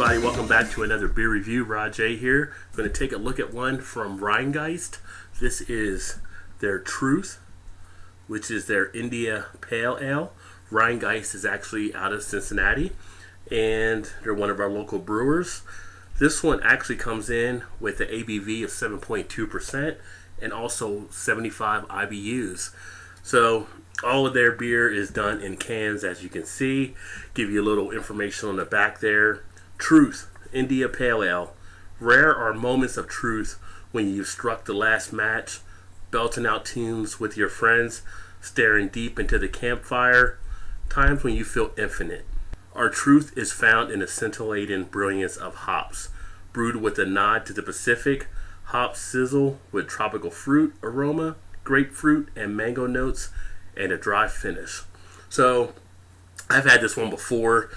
everybody, welcome back to another beer review. Rod J here. I'm going to take a look at one from Rhinegeist. This is their Truth, which is their India Pale Ale. Rhinegeist is actually out of Cincinnati, and they're one of our local brewers. This one actually comes in with an ABV of 7.2% and also 75 IBUs. So all of their beer is done in cans, as you can see. Give you a little information on the back there. Truth, India Pale Ale. Rare are moments of truth when you've struck the last match, belting out tunes with your friends, staring deep into the campfire, times when you feel infinite. Our truth is found in the scintillating brilliance of hops, brewed with a nod to the Pacific. Hops sizzle with tropical fruit aroma, grapefruit and mango notes, and a dry finish. So I've had this one before.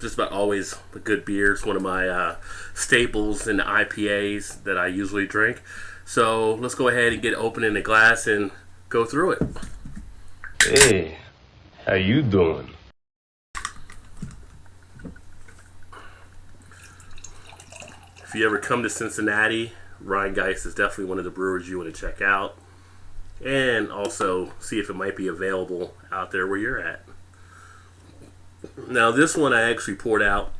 Just about always a good beer. It's one of my staples in the IPAs that I usually drink. So let's go ahead and get it open in the glass and go through it. Hey, how you doing? If you ever come to Cincinnati, Rhinegeist is definitely one of the brewers you want to check out. And also see if it might be available out there where you're at. Now this one I actually poured out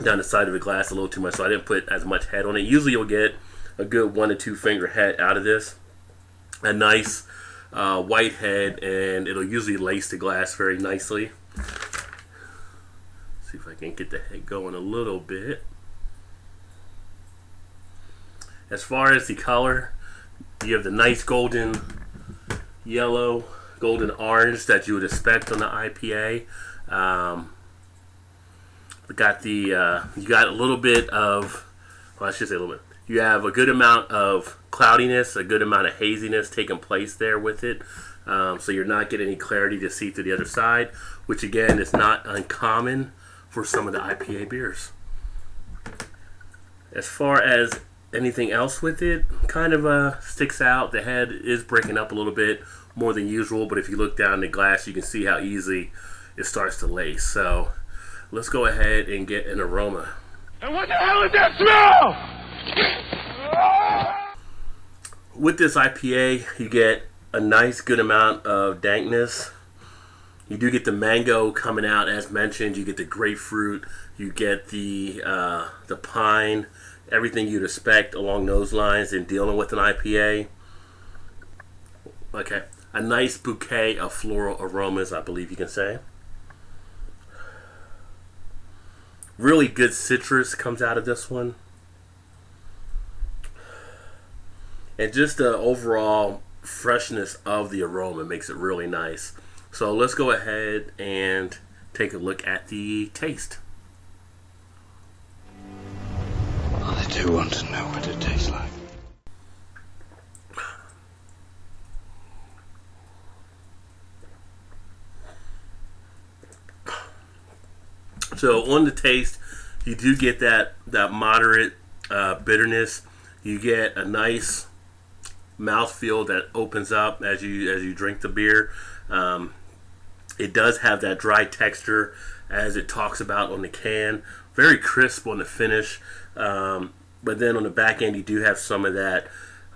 down the side of the glass a little too much, so I didn't put as much head on it. Usually you'll get a good 1 to 2 finger head out of this. A nice white head, and it'll usually lace the glass very nicely. See if I can get the head going a little bit. As far as the color, you have the nice golden yellow, golden orange that you would expect on the IPA. You got a little bit of, well, I should say a little bit. You have a good amount of cloudiness, a good amount of haziness taking place there with it. So you're not getting any clarity to see through the other side, which again is not uncommon for some of the IPA beers. As far as anything else with it, kind of sticks out. The head is breaking up a little bit more than usual, but if you look down the glass, you can see how easy it starts to lace. So let's go ahead and get an aroma. And what the hell is that smell? With this IPA, you get a nice good amount of dankness. You do get the mango coming out, as mentioned. You get the grapefruit. You get the pine. Everything you'd expect along those lines in dealing with an IPA. Okay, a nice bouquet of floral aromas, I believe you can say. Really good citrus comes out of this one. And just the overall freshness of the aroma makes it really nice. So let's go ahead and take a look at the taste. I do want to know what it tastes like. So on the taste, you do get that moderate bitterness. You get a nice mouthfeel that opens up as you drink the beer. It does have that dry texture, as it talks about on the can. Very crisp on the finish. But then on the back end, you do have some of that,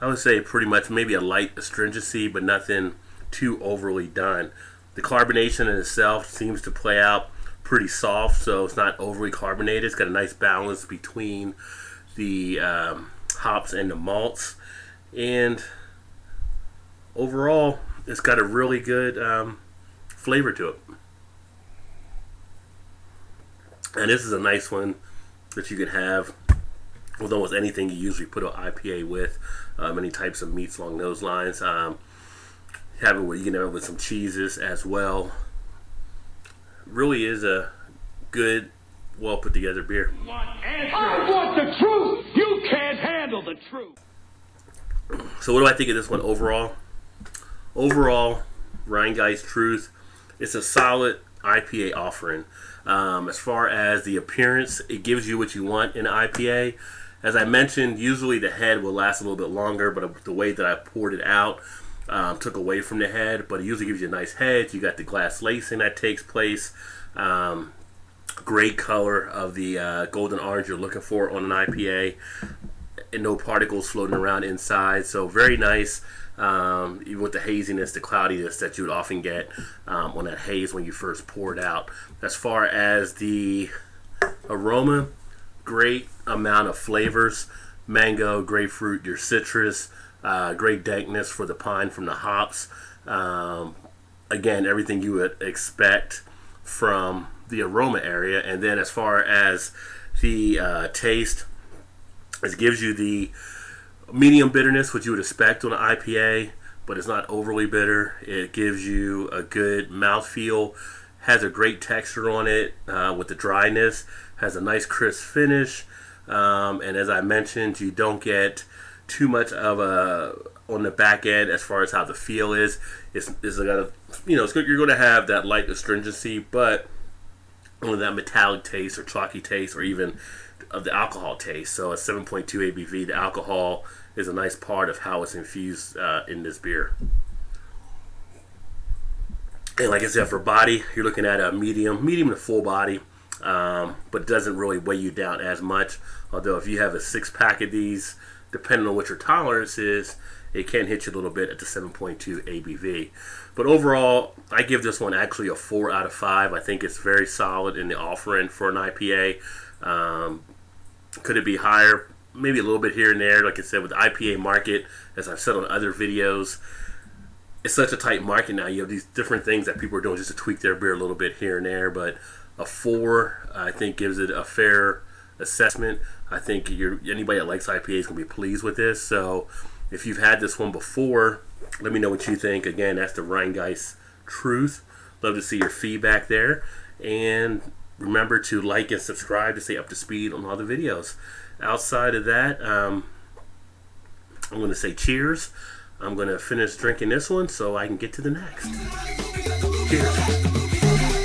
I would say pretty much maybe a light astringency, but nothing too overly done. The carbonation in itself seems to play out pretty soft, so it's not overly carbonated. It's got a nice balance between the hops and the malts. And overall, it's got a really good flavor to it. And this is a nice one that you can have with almost anything you usually put an IPA with, many types of meats along those lines. Have it with, you can have it with some cheeses as well. Really is a good, well put together beer. I want the truth. You can't handle the truth. So what do I think of this one overall? Overall, Rhinegeist Truth, it's a solid IPA offering. As far as the appearance, it gives you what you want in an IPA. As I mentioned, usually the head will last a little bit longer, but the way that I poured it out took away from the head, but it usually gives you a nice head. You got the glass lacing that takes place. Great color of the golden orange you're looking for on an IPA, and no particles floating around inside. So very nice. Even with the haziness, the cloudiness that you would often get on that haze when you first pour it out. As far as the aroma, great amount of flavors: mango, grapefruit, your citrus, great dankness for the pine from the hops. Again, everything you would expect from the aroma area. And then as far as the taste, it gives you the medium bitterness, which you would expect on an IPA, but it's not overly bitter. It gives you a good mouthfeel, has a great texture on it with the dryness, has a nice crisp finish, and as I mentioned, you don't get too much of a on the back end as far as how the feel is. It's got it's good. You're going to have that light astringency, but on that metallic taste or chalky taste, or even of the alcohol taste. So a 7.2 ABV, the alcohol is a nice part of how it's infused in this beer. And like I said, for body, you're looking at a medium to full body, but doesn't really weigh you down as much. Although if you have a 6-pack of these, depending on what your tolerance is, it can hit you a little bit at the 7.2 ABV. But overall, I give this one actually a 4 out of 5. I think it's very solid in the offering for an IPA. Could it be higher? Maybe a little bit here and there. Like I said, with the IPA market, as I've said on other videos, it's such a tight market now. You have these different things that people are doing just to tweak their beer a little bit here and there. But a 4, I think, gives it a fair assessment. I think anybody that likes IPA is going to be pleased with this. So if you've had this one before, let me know what you think. Again, that's the Rhinegeist Truth. Love to see your feedback there. And remember to like and subscribe to stay up to speed on all the videos. Outside of that, I'm going to say cheers. I'm going to finish drinking this one so I can get to the next. Cheers.